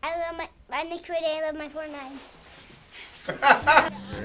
My next Swade, I love my 4-9.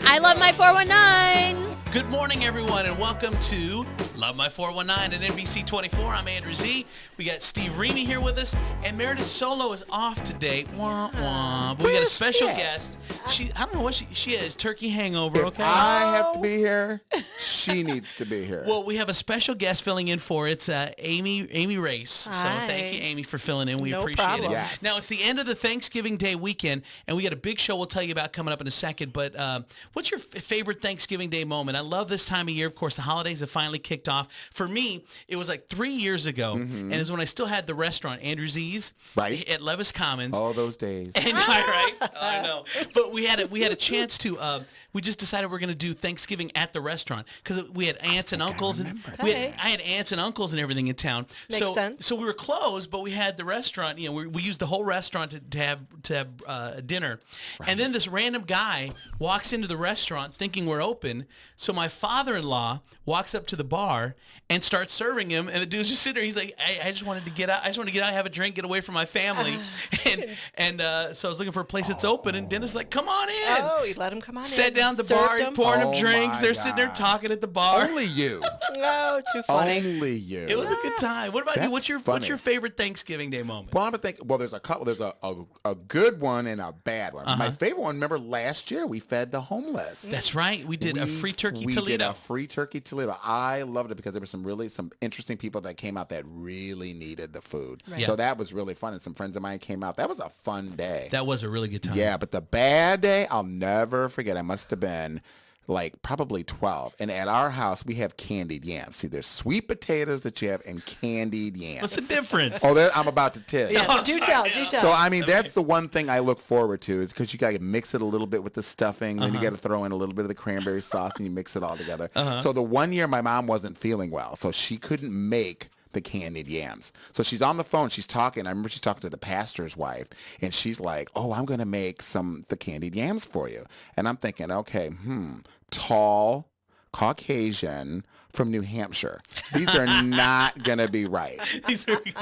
I love my 419. Good morning, everyone, and welcome to Love My 419 at NBC 24. I'm Andrew Z. We got Steve Reamy here with us, and Meredith Solo is off today. Wah, wah. But we got a special guest. I don't know what she has. Turkey hangover, okay? I have to be here. She needs to be here. Well, we have a special guest filling in for it's Amy Race. Hi. So thank you, Amy, for filling in. We No appreciate problem. it. Yes. Now, it's the end of the Thanksgiving Day weekend, and we got a big show we'll tell you about coming up in a second. But what's your favorite Thanksgiving Day moment? I love this time of year. Of course, the holidays have finally kicked off. For me, it was like 3 years ago, and it was when I still had the restaurant, Andrew Z's, Right. at Levis Commons. All those days. And right? I know. But we had a chance to. We just decided we're going to do Thanksgiving at the restaurant because we had aunts and uncles, and that. I had aunts and uncles and everything in town. Makes sense. So we were closed, but we had the restaurant. You know, we used the whole restaurant to have dinner. Right. And then this random guy walks into the restaurant thinking we're open. So my father-in-law walks up to the bar and starts serving him, and the dude's just sitting there. He's like, I just wanted to get out. I just want to get out, have a drink, get away from my family. And so I was looking for a place that's open, and Dennis was like, come on in. Oh, he let him come on Sat in. down at the Served bar, him. pouring Oh them drinks. my They're sitting there God. talking at the bar. Only you. Oh, too funny. Only you. It was a good time. What about you? That's What's your funny. favorite Thanksgiving Day moment? Well, I'm gonna think. Well, there's a couple. There's a good one and a bad one. My favorite one. Remember last year we fed the homeless. That's right. We did a free turkey we did Toledo. a free turkey Toledo. I loved it because there were some interesting people that came out that really needed the food. Right. Yeah. So that was really fun. And some friends of mine came out. That was a fun day. That was a really good time. Yeah, but the bad day, I'll never forget. I must have been like probably 12. And at our house, we have candied yams. See, there's sweet potatoes that you have and candied yams. What's the difference? Oh, I'm about to tell you. Yeah, do tell. So, I mean, that's the one thing I look forward to is because you got to mix it a little bit with the stuffing. Then you got to throw in a little bit of the cranberry sauce and you mix it all together. So the one year my mom wasn't feeling well, so she couldn't make the candied yams. So she's on the phone, she's talking. I remember she's talking to the pastor's wife, and she's like, oh, I'm going to make the candied yams for you. And I'm thinking, okay, tall, Caucasian from New Hampshire. These are not going to be right.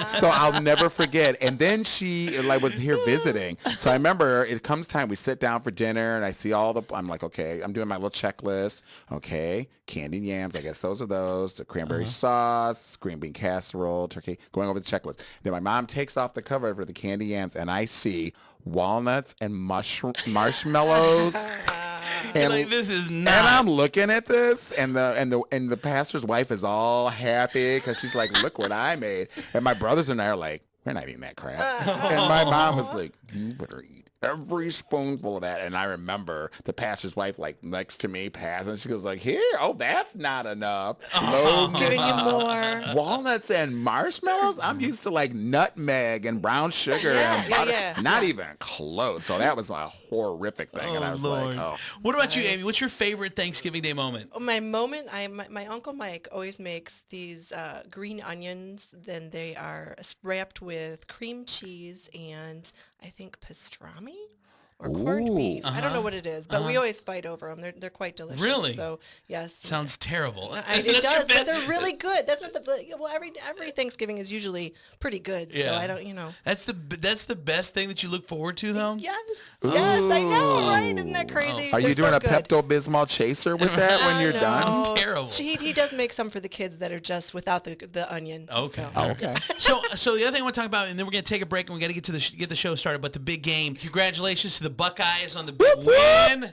So I'll never forget. And then she was here visiting. So I remember it comes time, we sit down for dinner and I see I'm like, okay, I'm doing my little checklist. Okay, candied yams, I guess those are those. The cranberry sauce, green bean casserole, turkey, going over the checklist. Then my mom takes off the cover for the candied yams and I see walnuts and marshmallows. And like, this is not. And I'm looking at this, and the pastor's wife is all happy because she's like, "Look what I made." And my brothers and I are like, "We're not eating that crap." And my mom was like, "You better eat every spoonful of that." And I remember the pastor's wife like next to me passing. She goes like, "Here, oh, that's not enough. Giving you more. Walnuts and marshmallows. I'm used to like nutmeg and brown sugar and butter. yeah. Not even close." So that was a horrific thing, and I was Lord. like, "Oh." What about you, Amy? What's your favorite Thanksgiving Day moment? My moment, my Uncle Mike always makes these green onions. Then they are wrapped with cream cheese and I think pastrami or corned Ooh. beef. I don't know what it is, but we always fight over them. They're quite delicious. Really? So yes. Sounds terrible. It That's your does, but best- they're really good. That's what every Thanksgiving is usually pretty good. So Yeah. I don't, That's the best thing that you look forward to, though. Yes, I know, right? Isn't that crazy? Are you They're doing so a good. Pepto-Bismol chaser with that when you're No. done? Sounds terrible. He does make some for the kids that are just without the onion. Okay. So. Oh, okay. So the other thing I want to talk about, and then we're going to take a break and we got to get to get the show started. But the big game. Congratulations to the Buckeyes on the big win.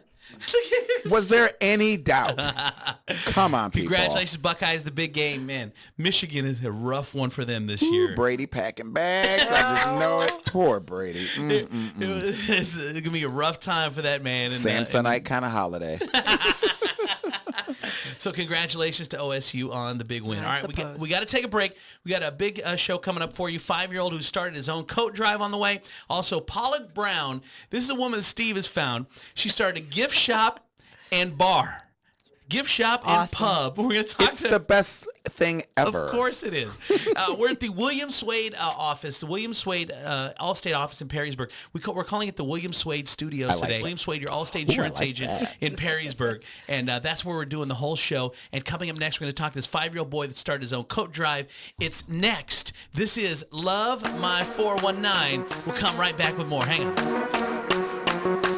Was there any doubt? Come on, people. Congratulations, Buckeyes, the big game, man. Michigan is a rough one for them this Ooh, year. Brady packing bags. I just know it. Poor Brady. It's going to be a rough time for that man. And, Samsonite kind of holiday. So congratulations to OSU on the big win. I All right, suppose. we got to take a break. We got a big show coming up for you. 5-year-old who started his own coat drive on the way. Also, PAULA Brown. This is a woman Steve has found. She started a gift shop and bar. gift shop and Awesome. pub. We're going to talk It's to... the best thing ever. Of course it is. We're at the William Swade office, the William Swade Allstate office in Perrysburg. We're calling it the William Swade Studios like today. it. William Swade, your Allstate insurance like agent that. in Perrysburg. And that's where we're doing the whole show. And coming up next, we're going to talk to this 5-year-old boy that started his own coat drive. It's next. This is Love My 419. We'll come right back with more. Hang on.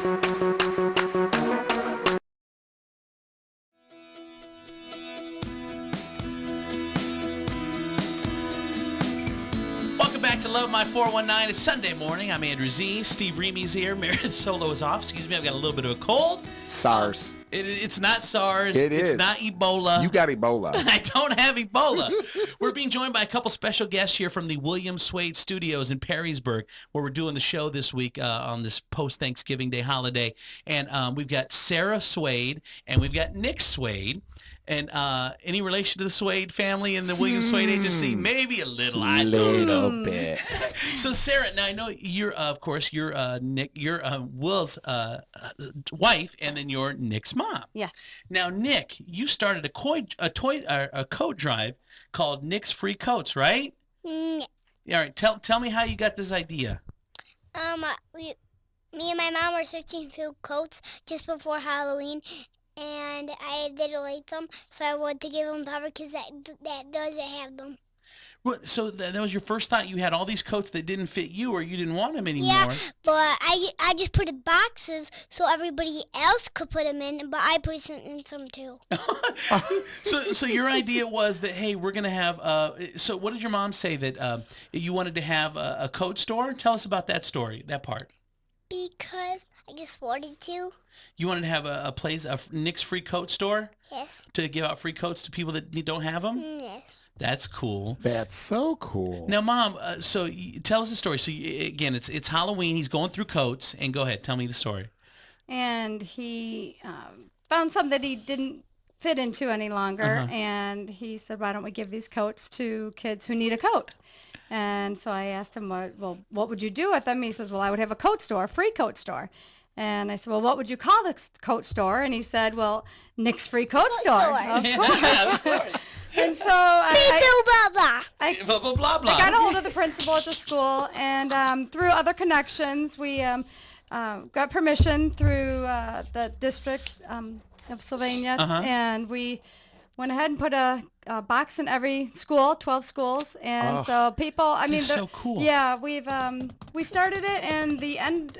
Welcome back to Love My 419. It's Sunday morning. I'm Andrew Z. Steve Remy's here. Meredith Solo is off. Excuse me, I've got a little bit of a cold. SARS. It's not SARS. It It's is. not Ebola. You got Ebola. I don't have Ebola. We're being joined by a couple special guests here from the William Swade Studios in Perrysburg, where we're doing the show this week on this post-Thanksgiving Day holiday. And we've got Sarah Swade and we've got Nick Swade. And any relation to the Swade family and the William Swade agency? Maybe a little. I don't know. Little bit. So Sarah, now I know you're, of course, you're Nick, you're Will's wife, and then you're Nick's mom. Yeah. Now, Nick, you started a coat drive called Nick's Free Coats, right? Yes. All right. Tell me how you got this idea. Me and my mom were searching for coats just before Halloween, and I didn't like them, so I wanted to give them to her because that doesn't have them. Well, so that was your first thought. You had all these coats that didn't fit you, or you didn't want them anymore. Yeah, but I just put in boxes so everybody else could put them in, but I put in some too. So your idea was that, hey, we're gonna have. So what did your mom say that you wanted to have a coat store? Tell us about that story, that part. Because I just wanted to. You wanted to have a Nick's Free Coat store Yes. to give out free coats to people that don't have them? Yes. That's cool. That's so cool. Now, Mom, so tell us the story. So, again, it's Halloween. He's going through coats. And go ahead. Tell me the story. And he found some that he didn't fit into any longer. Uh-huh. And he said, why don't we give these coats to kids who need a coat? And so I asked him, what would you do with them? He says, well, I would have a coat store, a free coat store. And I said, well, what would you call this coat store? And he said, well, Nick's Free Coat Store. Of course. Yeah, of course. And so Blah, blah, blah. Blah, blah, blah, blah. I got a hold of the principal at the school, and through other connections, we got permission through the district of Sylvania, Uh-huh. and we went ahead and put a box in every school, 12 schools, and Oh. so people, I mean, That's so cool. Yeah, we started it, and the end.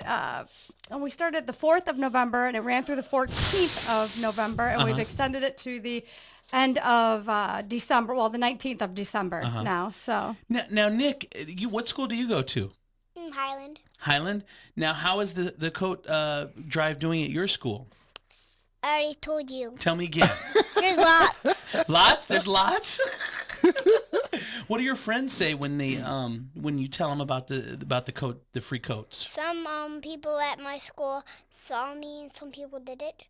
We started the 4th of November, and it ran through the 14th of November, and we've Uh-huh. extended it to the end of December, well, the 19th of December Uh-huh. now, so. Now, Nick, what school do you go to? Highland. Highland. Now, how is the coat drive doing at your school? I already told you. Tell me again. There's lots. Lots? There's lots? What do your friends say when you tell them about the coat, the free coats? Some people at my school saw me, and some people didn't.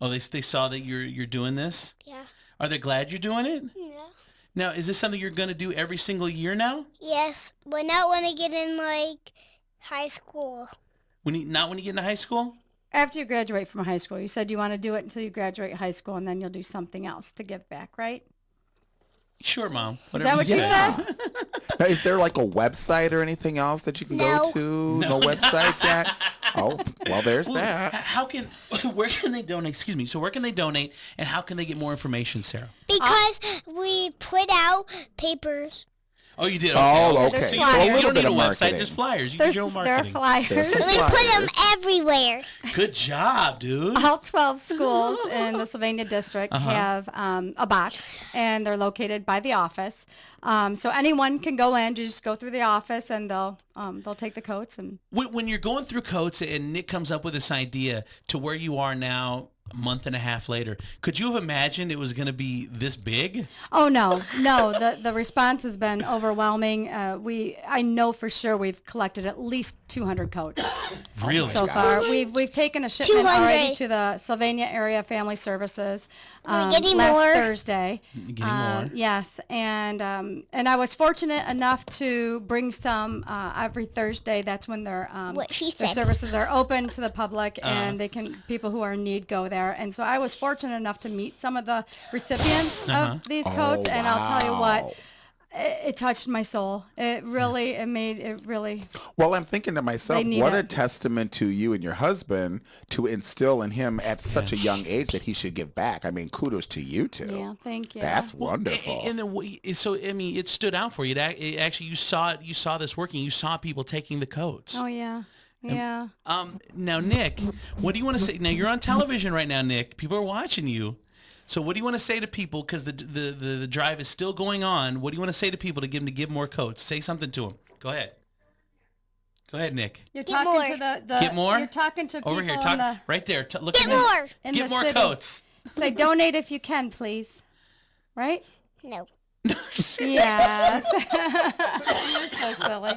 Oh, they saw that you're doing this? Yeah. Are they glad you're doing it? Yeah. Now, is this something you're going to do every single year now? Yes, but not when I get in like high school. Not when you get into high school? After you graduate from high school, you said you want to do it until you graduate high school, and then you'll do something else to give back, right? Sure, Mom. Is that what you said? Now, is there like a website or anything else that you can No. go to? No website yet? Oh, well, there's Well, that. where can they donate? Excuse me. So where can they donate, and how can they get more information, Sarah? Because we put out papers. Oh, you did? Oh, Okay. okay. There's So flyers. you You don't don't need a of website. marketing. There's flyers. You There's, can do there are marketing. flyers. There's some We put them flyers. everywhere. Good job, dude. All 12 schools in the Sylvania district Uh-huh. have a box, and they're located by the office. So anyone can go in, just go through the office, and they'll take the coats. And When you're going through coats and Nick comes up with this idea to where you are now, a month and a half later, could you have imagined it was going to be this big? oh no, the response has been overwhelming. I know for sure we've collected at least 200 coats Really? so far. We've taken a shipment 200. already to the Sylvania Area Family Services We're getting last more. Thursday. Getting more. Yes, and I was fortunate enough to bring some every Thursday. That's when their What she their said. services are open to the public, and people who are in need go there. there. And so I was fortunate enough to meet some of the recipients of these coats, and I'll tell you what, it touched my soul. It really, Well, I'm thinking to myself, need what a it. testament to you and your husband to instill in him at such a young age that he should give back. I mean, kudos to you two. Yeah, thank you. That's wonderful. And then, so I mean, it stood out for you. It actually, you saw this working. You saw people taking the coats. Oh, yeah. Yeah. Now, Nick, what do you want to say? Now, you're on television right now, Nick. People are watching you. So what do you want to say to people? Because the drive is still going on. What do you want to say to people to get them to give more coats? Say something to them. Go ahead. Go ahead, Nick. You're Get talking more. to the Get more? You're talking to people Over here. in Talk the, right there. Look Get at me. more. in Get the more city. coats. Say donate if you can, please. Right? No. Yes. You're so silly.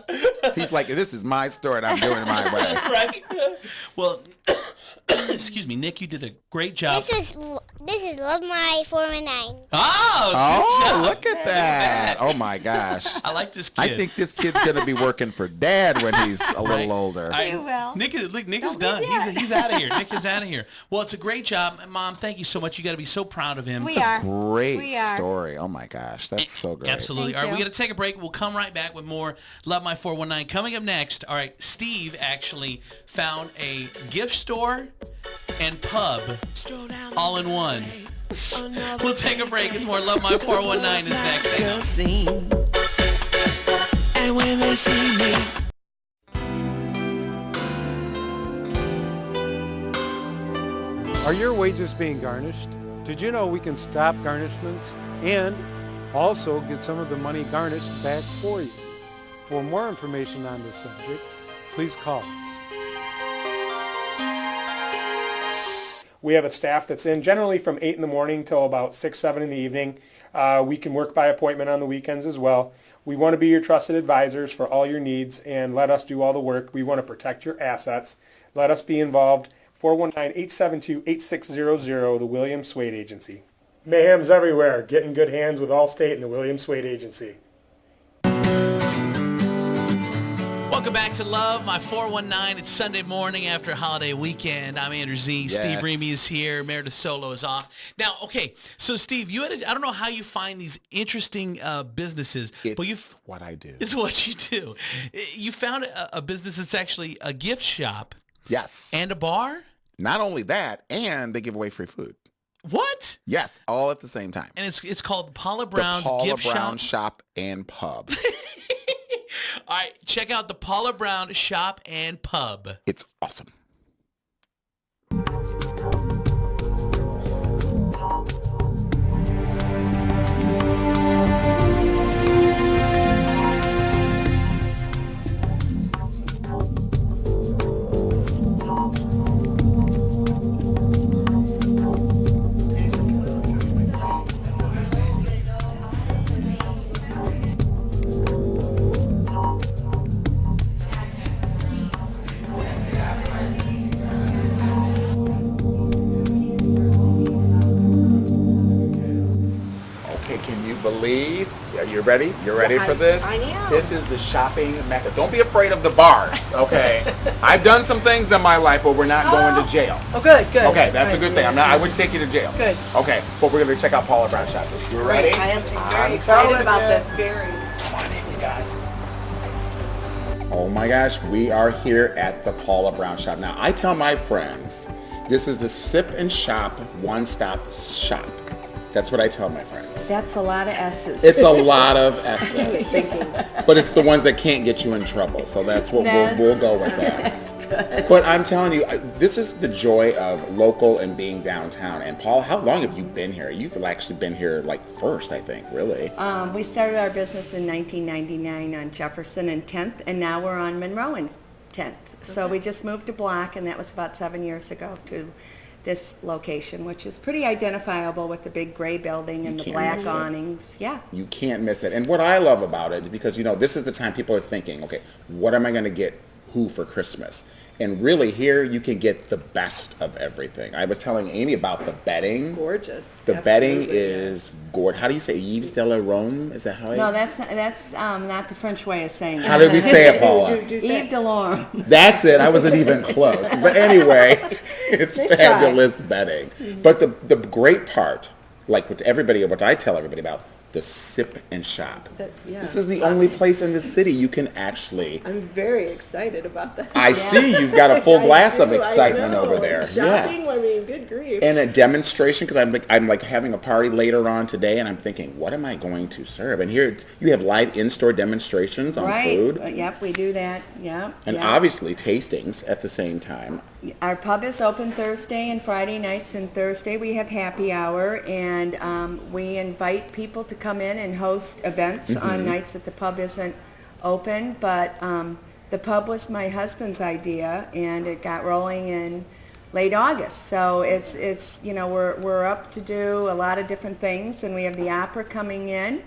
He's like, this is my store and I'm doing it my way. Right? Well, excuse me, Nick, you did a great job. This is Love My 419. Oh, good job. Look at that. Oh, my gosh. I like this kid. I think this kid's going to be working for Dad when he's a little Right. older. You will. Nick is Don't done. leave yet. He's out of here. Nick is out of here. Well, it's a great job. Mom, thank you so much. You got to be so proud of him. We are. Great We are. story. Oh, my gosh. That's so great. Absolutely. Thank All right, we you. got to take a break. We'll come right back with more Love My 419. Coming up next, all right, Steve actually found a gift store and pub all in one. We'll take a break. It's more Love My 419 is next. Hang on. And when they see me, Are your wages being garnished? Did you know we can stop garnishments and also get some of the money garnished back for you? For more information on this subject, please call us. We have a staff that's in generally from 8 in the morning till about 6, 7 in the evening. We can work by appointment on the weekends as well. We want to be your trusted advisors for all your needs and let us do all the work. We want to protect your assets. Let us be involved. 419-872-8600, the William Swade Agency. Mayhem's everywhere. Get in good hands with Allstate and the William Swade Agency. Welcome back to Love My 419. It's Sunday morning after a holiday weekend. I'm Andrew Z. Yes. Steve Remy is here. Meredith Solo is off. Now, okay, so Steve, you had I don't know how you find these interesting businesses, but It's what I do. it's what you do. You found a business that's actually a gift shop Yes. and a bar? Not only that, and they give away free food. What? Yes, all at the same time. And it's called Paula The Brown's Paula Gift Brown Shop. Shop and Pub. All right, check out the Paula Brown Shop and Pub. It's awesome. Okay, can you believe? Are you ready? You're ready for this? I am. This is the shopping mecca. Don't be afraid of the bars, okay? I've done some things in my life, but we're not going to jail. Oh, good, good. Okay, that's a good thing. I wouldn't take you to jail. Good. Okay, but we're going to check out Paula Brown Shop. You ready? Great. I am very I'm excited telling about you. this. Very. Come on in, you guys. Oh my gosh, we are here at the Paula Brown Shop. Now, I tell my friends, this is the sip and shop one-stop shop. That's what I tell my friends. That's a lot of S's. It's a lot of S's. But it's the ones that can't get you in trouble. So that's what we'll go with that. That's good. But I'm telling you, this is the joy of local and being downtown. And Paul, how long have you been here? You've actually been here like first, I think, really. We started our business in 1999 on Jefferson and 10th, and now we're on Monroe and 10th. So we just moved a block, and that was about 7 years ago to this location, which is pretty identifiable with the big gray building and the can't black miss it. awnings. Yeah. You can't miss it. And what I love about it, because, you know, this is the time people are thinking, okay, what am I going to get who for Christmas. And really here you can get the best of everything. I was telling Amy about the bedding. Gorgeous. The bedding is gorgeous. How do you say Yves de la Rome? Is that how No, that's not the French way of saying it. How did we say it, Paula? Yves de Lorme. That's it. I wasn't even close. But anyway, it's fabulous bedding. But the great part, like what I tell everybody about, the sip and shop. This is the only place in the city you can actually. I'm very excited about that. I see you've got a full glass of excitement over there. Shopping, I mean, good grief. And a demonstration, because I'm like having a party later on today, and I'm thinking, what am I going to serve? And here you have live in-store demonstrations on food. Yep, we do that. Yep. And obviously tastings at the same time. Our pub is open Thursday and Friday nights, and Thursday we have happy hour, and we invite people to come in and host events on nights that the pub isn't open. But the pub was my husband's idea, and it got rolling in late August. So it's we're up to do a lot of different things, and we have the opera coming in.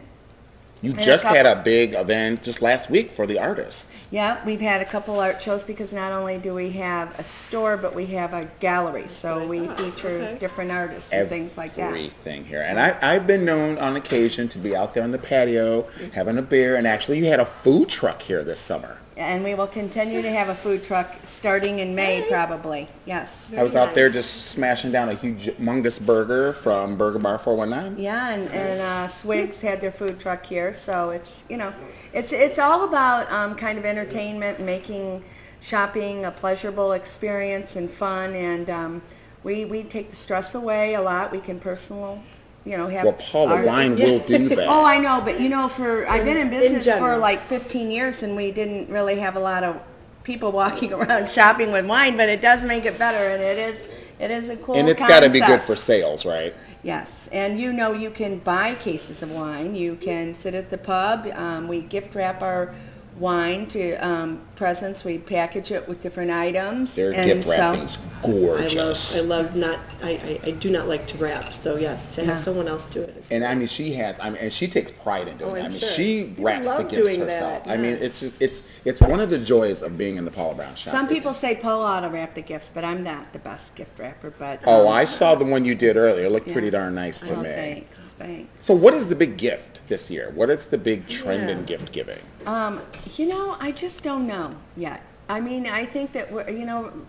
You just had a big event just last week for the artists. Yeah, we've had a couple art shows because not only do we have a store, but we have a gallery. So we feature different artists and things like that. Everything here. And I've been known on occasion to be out there on the patio having a beer. And actually you had a food truck here this summer. And we will continue to have a food truck starting in May probably. Yes. I was out there just smashing down a humongous burger from Burger Bar 419. Yeah, and Swigs had their food truck here. So it's it's all about kind of entertainment, making shopping a pleasurable experience and fun, and we take the stress away a lot. We can have. Well, Paula, wine will do that. Oh, I know, but I've been in business for like 15 years, and we didn't really have a lot of people walking around shopping with wine, but it does make it better, and it is a cool And it's got to be good for sales, right? Yes, and you can buy cases of wine. You can sit at the pub. We gift wrap our wine to presents. We package it with different items. Their gift wrapping's gorgeous. I do not like to wrap, so yes, to have someone else do it. And I mean, and she takes pride in doing it. I mean, sure. she wraps the love gifts doing herself. that, I mean, yes. it's one of the joys of being in the Paula Brown Shop. Some people say Paula ought to wrap the gifts, but I'm not the best gift wrapper. But I saw the one you did earlier. It looked pretty darn nice to me. Thanks. So what is the big gift this year? What is the big trend in gift giving? I just don't know yet. I mean, I think that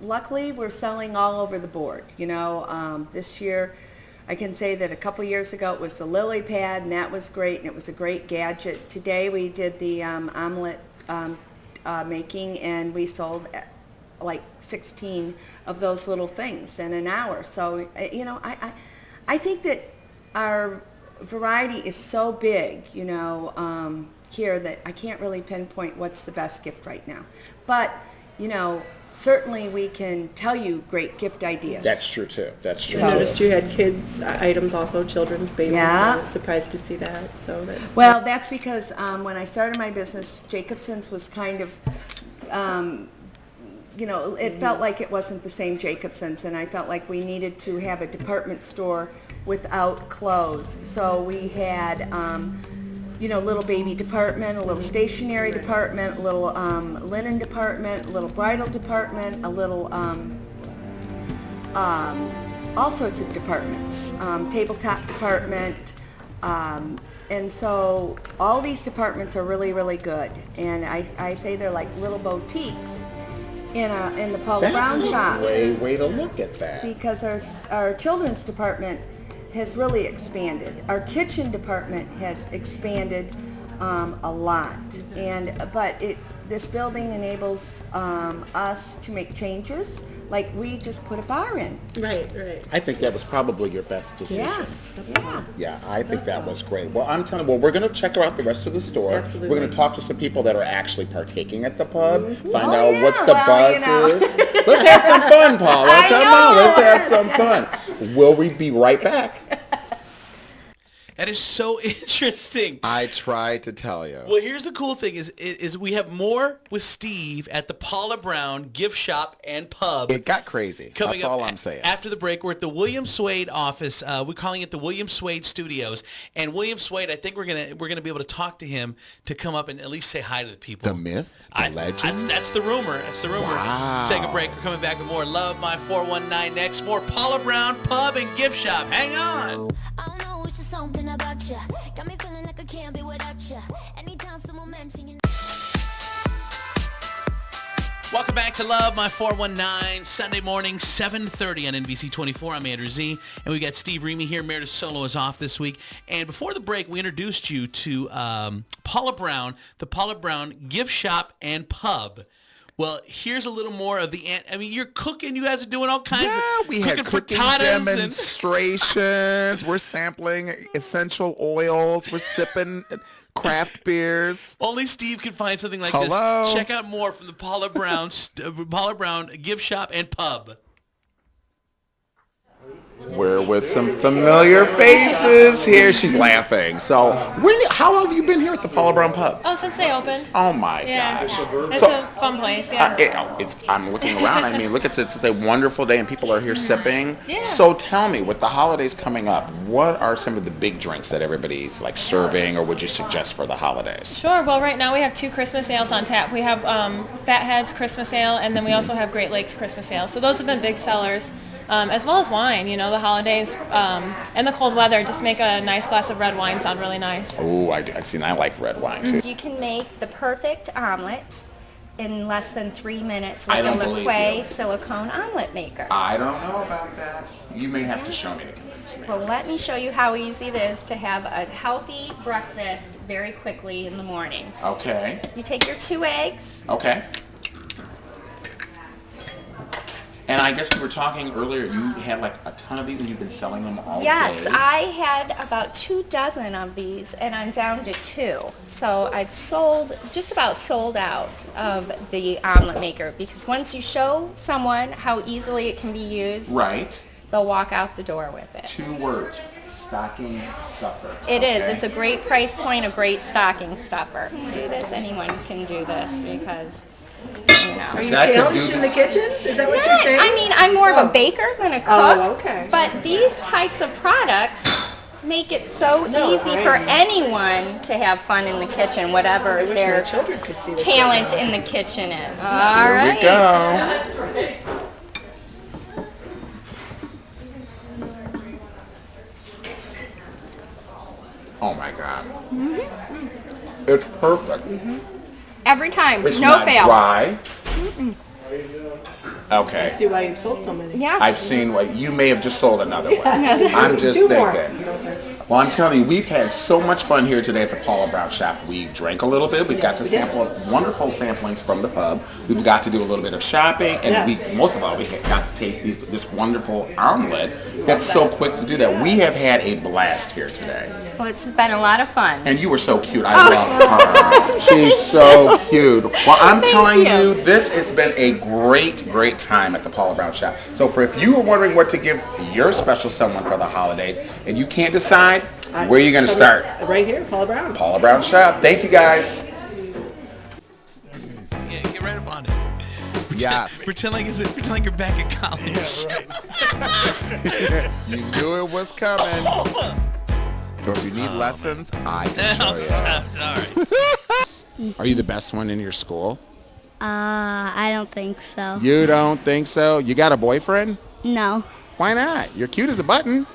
luckily we're selling all over the board. This year, I can say that a couple years ago it was the lily pad, and that was great, and it was a great gadget. Today we did the omelet making, and we sold like 16 of those little things in an hour. So, I think that our variety is so big, here that I can't really pinpoint what's the best gift right now. But, certainly we can tell you great gift ideas. That's true too. I noticed you had kids items also, children's babies. Yeah. I was surprised to see that. So that's because when I started my business, Jacobson's was kind of, it felt like it wasn't the same Jacobson's, and I felt like we needed to have a department store without clothes. So we had little baby department, a little stationery department, a little linen department, a little bridal department, a little all sorts of departments, tabletop department, and so all these departments are really, really good. And I say they're like little boutiques in the Paula Brown Shop. That's a great way to look at that. Because our children's department has really expanded. Our kitchen department has expanded a lot, but this building enables us to make changes. Like we just put a bar in. Right. I think that was probably your best decision. Yeah. Yeah, I think that was great. Well, I'm telling you, we're going to check out the rest of the store. Absolutely. We're going to talk to some people that are actually partaking at the pub, find out what the buzz is. Let's have some fun, Paula. Come on, let's have some fun. Will we be right back? That is so interesting. I tried to tell you. Well, here's the cool thing is we have more with Steve at the Paula Brown Gift Shop and Pub. It got crazy. Coming That's up all I'm saying. After the break, we're at the William Swade office. We're calling it the William Swade Studios. And William Swade, I think we're gonna be able to talk to him to come up and at least say hi to the people. The myth? The legend? That's the rumor. That's the rumor. Wow. Take a break. We're coming back with more Love My 419 next. More Paula Brown Pub and Gift Shop. Hang on. I don't know, it's just something about you. Got me feeling like I can't be without you. Anytime someone mention you. Welcome back to Love My 419, Sunday morning, 7:30 on NBC 24. I'm Andrew Z, and we got Steve Remy here. Meredith Solo is off this week. And before the break, we introduced you to Paula Brown, the Paula Brown Gift Shop and Pub. Well, here's a little more of the... I mean, you're cooking. You guys are doing all kinds of... Yeah, we had cooking demonstrations. We're sampling essential oils. We're sipping craft beers. Only Steve can find something like Hello. this. Check out more from the Paula Brown Gift Shop and Pub. We're with some familiar faces here. She's laughing. So, how have you been here at the Paula Brown Pub? Oh, since they opened. Oh my Yeah. gosh! It's So, a fun place, yeah. I'm looking around. I mean, look, it's a wonderful day, and people are here sipping. Yeah. So tell me, with the holidays coming up, what are some of the big drinks that everybody's like serving, or would you suggest for the holidays? Sure. Well, right now we have 2 Christmas ales on tap. We have Fatheads Christmas Ale, and then we also have Great Lakes Christmas Ale. So those have been big sellers, as well as wine. You know, the holidays and the cold weather just make a nice glass of red wine sound really nice. Oh, I like red wine too. You can make the perfect omelet in less than 3 minutes I with the don't believe LaQuay you. silicone omelet maker. I don't know about that. You may have to show me to convince me. Well, let me show you how easy it is to have a healthy breakfast very quickly in the morning. Okay. You take your 2 eggs. Okay. And I guess we were talking earlier, you had like a ton of these and you've been selling them all Yes, day. I had about 2 dozen of these and I'm down to 2. So I've just about sold out of the omelet maker because once you show someone how easily it can be used, Right. they'll walk out the door with it. 2 words. Stocking stuffer. It is. Okay. It's a great price point, a great stocking stuffer. Do this, anyone can do this because, you know. Are you challenged in the kitchen? Is that what you're saying? I mean, I'm more of a baker than a cook. Oh, okay. But these types of products make it so easy for anyone to have fun in the kitchen, whatever I wish their my children could see this talent right now. in the kitchen is. Here we go. Oh my God. It's perfect. Every time, It's no not fail. dry. Okay. See why you sold so many. Yeah. I've seen what you may have just sold another one. Yes. I'm just 2 more. thinking. Well, I'm telling you, we've had so much fun here today at the Paula Brown Shop. We've drank a little bit. We've got to sample wonderful samplings from the pub. We've got to do a little bit of shopping, and most of all, we got to taste this wonderful omelet. That's so quick to do that. We have had a blast here today. Well, it's been a lot of fun. And you were so cute. I love her. She's so cute. Well, I'm telling you, this has been a great, great time at the Paula Brown Shop. So if you were wondering what to give your special someone for the holidays and you can't decide, where are you going to start? Right here, Paula Brown. Paula Brown Shop. Thank you, guys. Yeah, get right up on it. Yes. Pretend like you're back at college. You knew it was coming. So if you need lessons, I can show you. All right. Are you the best one in your school? I don't think so. You don't think so? You got a boyfriend? No. Why not? You're cute as a button.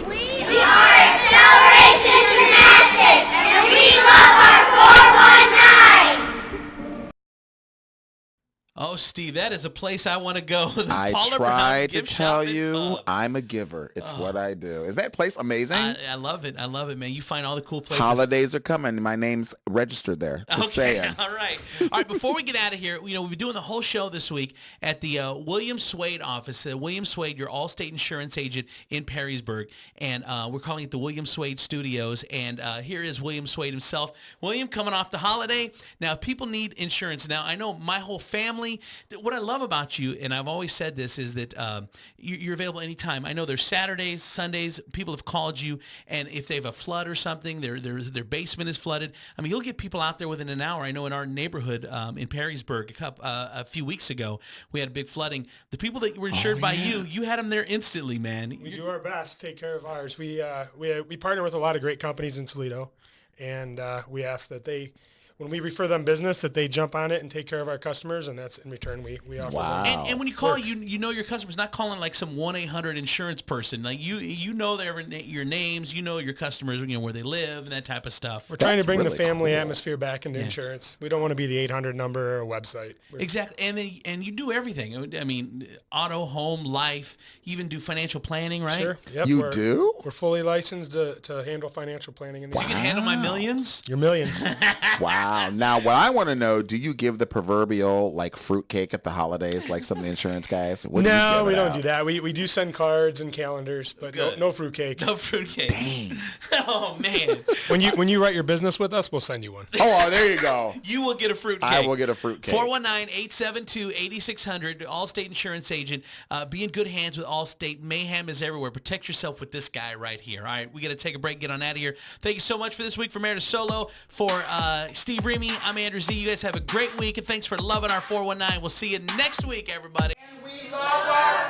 We are Acceleration Gymnastics, and we love our 419. Oh, Steve, that is a place I want to go. The I Paula Brown tried to Gift tell Shop and you, Pub. I'm a giver. It's what I do. Is that place amazing? I love it. I love it, man. You find all the cool places. Holidays are coming. My name's registered there. Just saying. All right. All right, before we get out of here, we've been doing the whole show this week at the William Swade office. William Swade, your Allstate insurance agent in Perrysburg. And we're calling it the William Swade Studios. And here is William Swade himself. William, coming off the holiday. Now, if people need insurance, now I know my whole family family. What I love about you, and I've always said this, is that you're available anytime. I know there's Saturdays, Sundays. People have called you, and if they have a flood or something, their basement is flooded. I mean, you'll get people out there within an hour. I know in our neighborhood in Perrysburg a few weeks ago, we had a big flooding. The people that were insured by you had them there instantly, man. We do our best to take care of ours. We partner with a lot of great companies in Toledo, and we ask that when we refer them business, that they jump on it and take care of our customers, and that's in return we offer them. And when you call, you know your customers, not calling like some 1-800 insurance person. Like you know your names, you know your customers, where they live and that type of stuff. We're trying to bring the family atmosphere back into insurance. We don't want to be the 800 number or a website. Exactly, and you do everything. I mean, auto, home, life, you even do financial planning, right? Sure. Yep, you do? We're fully licensed to handle financial planning. So you can handle my millions? Your millions. Wow. Now, what I want to know, do you give the proverbial like fruitcake at the holidays like some of the insurance guys? No, we don't do that. We do send cards and calendars, but no fruitcake. No fruitcake. Dang. Oh, man. When you write your business with us, we'll send you one. Oh, there you go. You will get a fruitcake. I will get a fruitcake. 419-872-8600, Allstate Insurance Agent. Be in good hands with Allstate. Mayhem is everywhere. Protect yourself with this guy right here. All right, we got to take a break, get on out of here. Thank you so much for this week. For Meredith Solo, for Steve Remy, I'm Andrew Z. You guys have a great week, and thanks for loving our 419. We'll see you next week, everybody. And we love our